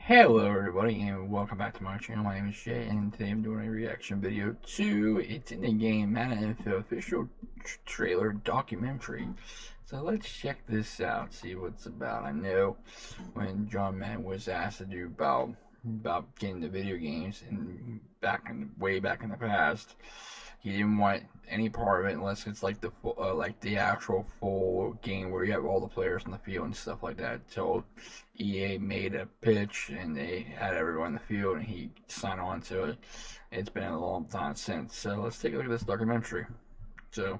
Hello everybody and welcome back to my channel. My name is Jay and today I'm doing a reaction video to It's in the Game Madden NFL official trailer documentary. So let's check this out, see what it's about. I know when John Madden was asked to do about getting the video games and way back in the past, he didn't want any part of it unless it's like the actual full game where you have all the players on the field and stuff like that. So EA made a pitch and they had everyone in the field and he signed on to it. It's been a long time since. So let's take a look at this documentary. So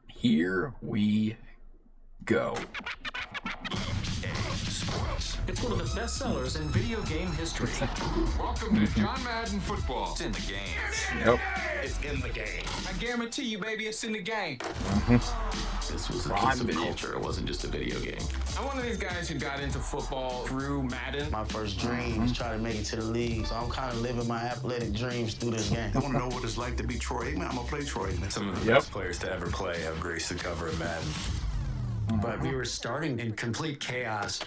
here we go. It's one of the best sellers in video game history. Welcome to John Madden Football. It's in the game. Yep. It's in the game. I guarantee you, baby, it's in the game. This was a piece of culture. It wasn't just a video game. I'm one of these guys who got into football through Madden. My first dream was trying to make it to the league, so I'm kind of living my athletic dreams through this game. I want to know what it's like to be Troy Aikman. I'm going to play Troy Aikman. Some of the best players to ever play have graced the cover of Madden. But we were starting in complete chaos.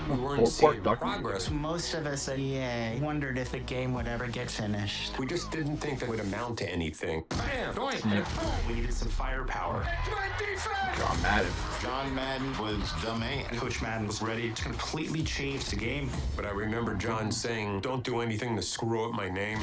We weren't seeing documentary. progress. Most of us at EA wondered if the game would ever get finished. We just didn't think that would amount to anything. Bam! Doink! We needed some firepower. My defense! John Madden. John Madden was the man. Coach Madden was ready to completely change the game. But I remember John saying, "Don't do anything to screw up my name."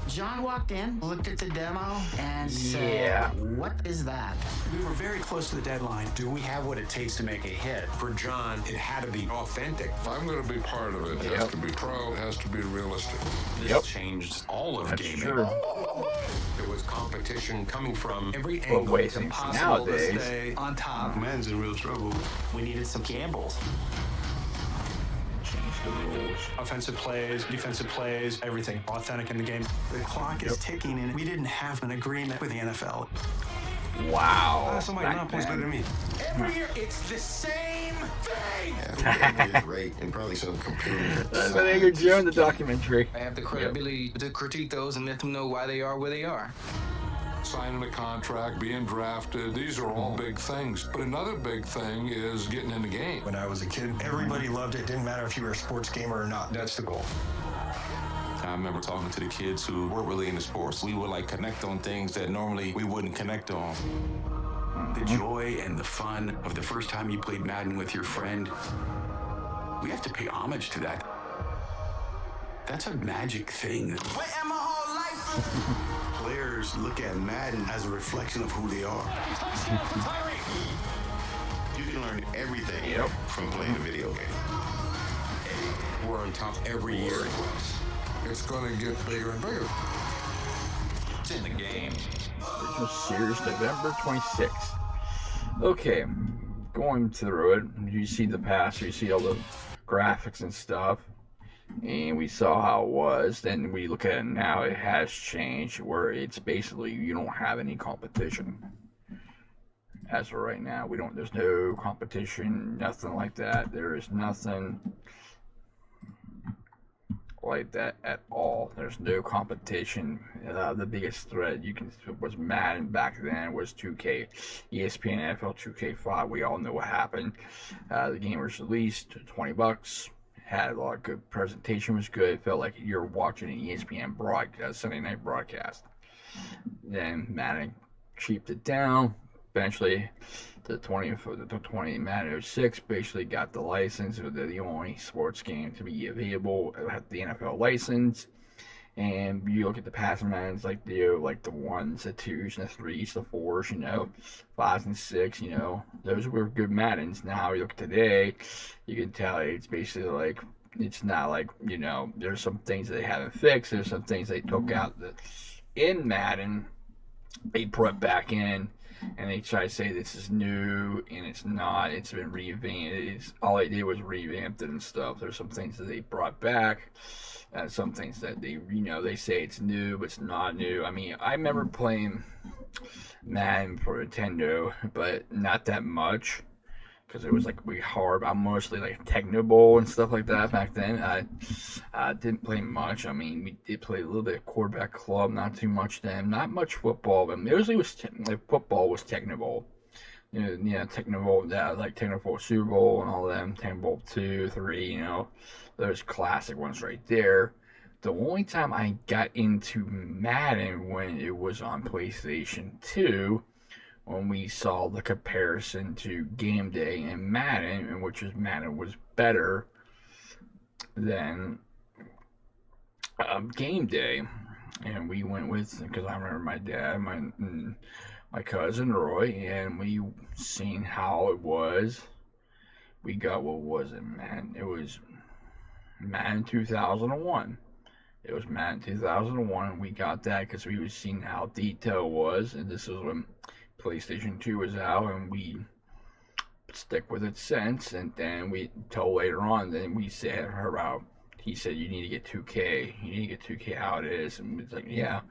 John walked in, looked at the demo, and Yeah. said, "What is that?" We were very close to the deadline. Do we have what it takes to make a hit? For John, it had to be authentic. If I'm going to be part of it, it has to be pro, it has to be realistic. This changed all of That's gaming. true. There was competition coming from every Well, angle. wait, It's impossible to nowadays. stay on top. Madden's in real trouble. We needed some gambles. Change the rules. Offensive plays, defensive plays, everything authentic in the game. The clock is ticking, and we didn't have an agreement with the NFL. Wow. Somebody 9 points better than me. Every year, it's the same thing! Yeah, great. And probably some computer. That's what Edgar Joe in the documentary. I have the credibility to critique those and let them know why they are where they are. Signing a contract, being drafted, these are all big things. But another big thing is getting in the game. When I was a kid, everybody loved it. Didn't matter if you were a sports gamer or not. That's the goal. I remember talking to the kids who weren't really into sports. We would like connect on things that normally we wouldn't connect on. The joy and the fun of the first time you played Madden with your friend, we have to pay homage to that. That's a magic thing. Players look at Madden as a reflection of who they are. You can learn everything from playing a video game. We're on top every year. It's going to get bigger and bigger. It's in the game. Original series, November 26th. Okay, going through it, you see the past, you see all the graphics and stuff, and we saw how it was. Then we look at it now, it has changed, where it's basically you don't have any competition. As of right now, there's no competition, nothing like that. There is nothing like that at all. There's no competition. The biggest threat was Madden back then was 2K, ESPN NFL 2K5. We all know what happened. The game was released, $20. Had a lot of good presentation, was good. It felt like you're watching an ESPN broadcast, Sunday night broadcast. Then Madden cheaped it down. Eventually, the 20 Madden 06 basically got the license. They're the only sports game to be available at the NFL license. And you look at the passing Maddens like the 1s, the 2s, and the 3s, the 4s, 5s and 6, those were good Maddens. Now you look at today, you can tell it's basically like, it's not like, there's some things that they haven't fixed. There's some things they took out that in Madden, they put back in. And they try to say this is new, and it's not. It's been revamped. All they did was revamped it and stuff. There's some things that they brought back, some things that they say it's new, but it's not new. I mean, I remember playing Madden for Nintendo, but not that much, because it was like really hard. I'm mostly like Techno and stuff like that back then. I didn't play much. I mean, we did play a little bit of quarterback club, not too much then. Not much football, but mostly football was Techno. Technical, like Technical Super Bowl and all them, Technical 2, 3, those classic ones right there. The only time I got into Madden when it was on PlayStation 2, when we saw the comparison to Game Day and Madden, in which Madden was better than Game Day. And we went with, because I remember my dad, my cousin Roy, and we seen how it was. We got, what was it, man? It was Madden 2001. It was Madden 2001. We got that because we was seeing how detailed was, and this is when PlayStation 2 was out, and we stick with it since. And then we till later on, then we said about. He said, you need to get 2K. You need to get 2K how it is. And it's like, yeah.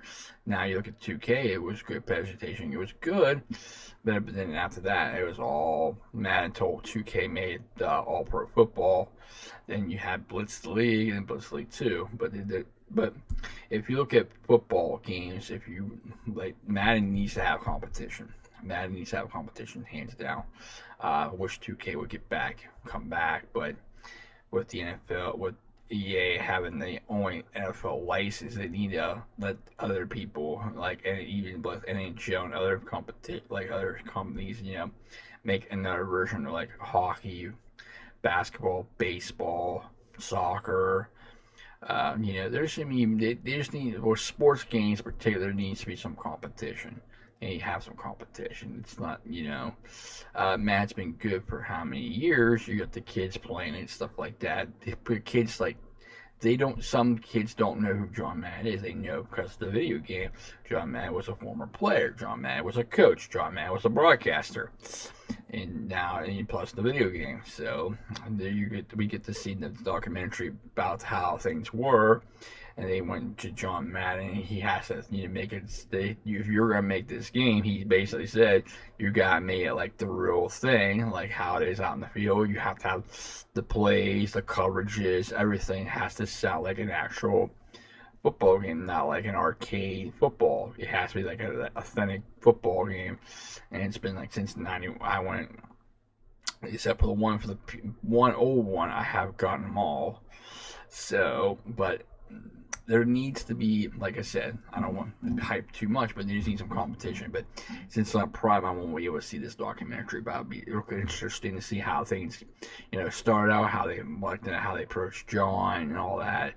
Now you look at 2K, it was good presentation. It was good. But then after that, it was all Madden told 2K made all pro football. Then you had Blitz the League and Blitz League 2. But if you look at football games, if you like, Madden needs to have competition. Madden needs to have competition, hands down. I wish 2K would come back. But with the NFL, with EA having the only NFL license, they need to let other people, like, and even with NHL and other other companies, make another version of like hockey, basketball, baseball, soccer. There should be, they just need, for sports games in particular, there needs to be some competition. And you have some competition. It's not, Mad's been good for how many years? You got the kids playing and stuff like that. They put kids like, some kids don't know who John Madden is. They know because of the video game. John Madden was a former player. John Madden was a coach. John Madden was a broadcaster. And now, plus the video game. So there we get to see the documentary about how things were. And they went to John Madden. And he has to make it. If you're gonna make this game, he basically said you gotta make it like the real thing, like how it is out in the field. You have to have the plays, the coverages, everything has to sound like an actual football game, not like an arcade football. It has to be like an authentic football game. And it's been like since '90. I went, except for the one old one. I have gotten them all. So, but there needs to be, like I said, I don't want to hype too much, but there needs some competition. But since I'm private, I won't be able to see this documentary, but it'll be interesting to see how things, start out, how they elected, how they approached John and all that.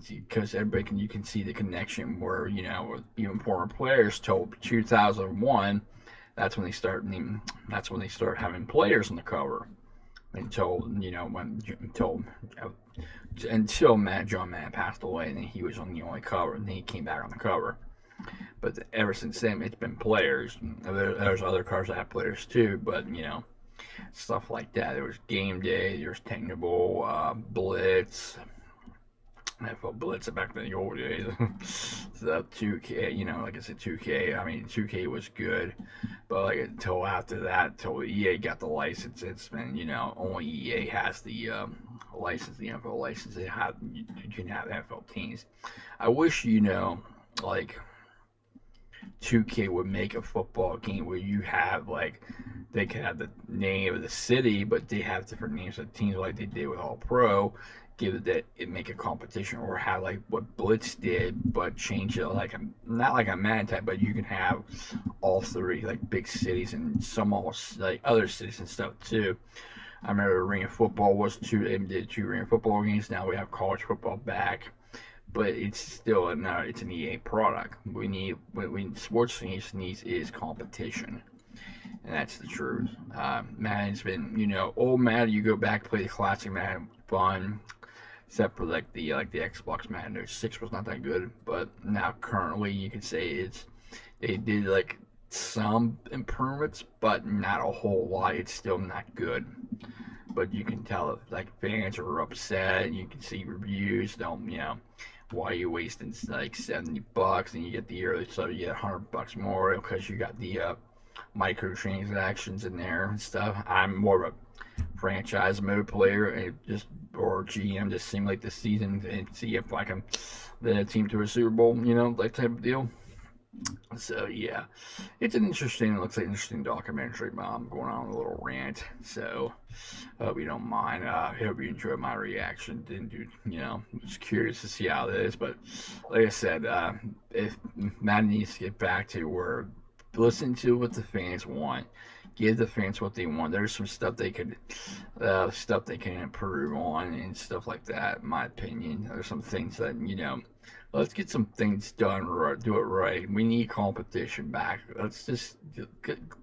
Because you can see the connection where, even former players told 2001, that's when they start having players on the cover. Until John Madden passed away, and then he was on the only cover, and then he came back on the cover. But ever since then, it's been players. There's other cars that have players too, but stuff like that. There was Game Day, there was Technical, Blitz. NFL Blitz back in the old days. So 2K, like I said, 2K. I mean, 2K was good, but like until after that, until EA got the license, it's been, only EA has the license, the NFL license. You can have NFL teams. I wish, like 2K would make a football game where you have like they could have the name of the city, but they have different names of teams like they did with All Pro. Make a competition, or have like what Blitz did, but change it like not like a Madden type, but you can have all three like big cities and some almost like other cities and stuff too. I remember Arena Football they did 2 Arena Football games. Now we have college football back, but it's still it's an EA product. Sports needs is competition. And that's the truth. Madden's been, old Madden, you go back, play the classic Madden, fun. Except for like the Xbox Madden 06 was not that good, but now currently you can say they did like some improvements, but not a whole lot. It's still not good. But you can tell if like fans are upset. You can see reviews. Why are you wasting like $70 and you get the early stuff, you get $100 more because you got the microtransactions in there and stuff. I'm more of a franchise mode player, or GM, just simulate the season and see if I can lead a team to a Super Bowl, that type of deal. So yeah, it's an interesting. It looks like an interesting documentary. But I'm going on a little rant, so hope you don't mind. I hope you enjoyed my reaction. Didn't do, just curious to see how it is. But like I said, if Madden needs to get back to where listen to what the fans want. Give the fans what they want. There's some stuff they can improve on and stuff like that. In my opinion, there's some things that let's get some things done right, do it right. We need competition back. Let's just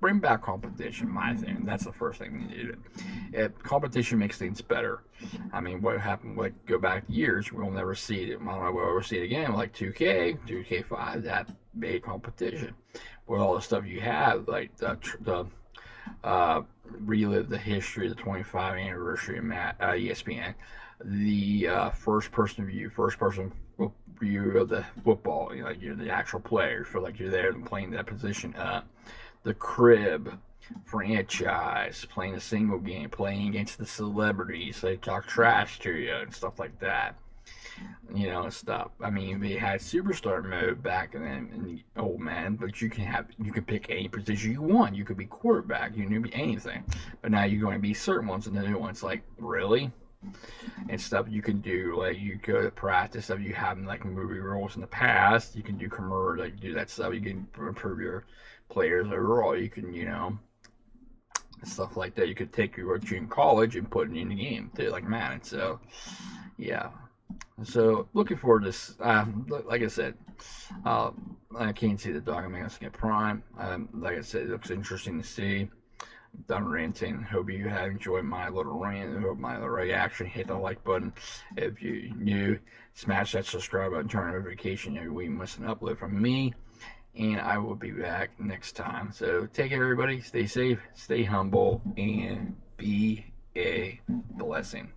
bring back competition, my thing. That's the first thing we need to do. Competition makes things better. I mean, what happened, like, go back years, we'll never see it. I don't know if we'll ever see it again. Like 2K5, that made competition. With all the stuff you have, like the relive the history of the 25th anniversary of ESPN, the first person view of the football, like you're the actual player, feel like you're there and playing that position. The crib franchise, playing a single game, playing against the celebrities, they talk trash to you and stuff like that. Stuff. I mean, we had superstar mode back in the old man, but you can pick any position you want. You could be quarterback, you can be anything. But now you're going to be certain ones, and the new ones, like, really? And stuff you can do, like, you go to practice stuff you have in, like, movie roles in the past. You can do commercial, like, do that stuff. You can improve your players overall. You can, stuff like that. You could take what you in college and put it in the game too, like Madden. So, yeah. So looking forward to this. Like I said, I can't see the dog. I'm going to get Prime. Like I said, it looks interesting to see. I'm done ranting. Hope you have enjoyed my little rant. Hope my little reaction. Hit the like button if you new. Smash that subscribe button. Turn on notification every week. Miss an upload from me. And I will be back next time. So take care, everybody. Stay safe, stay humble, and be a blessing.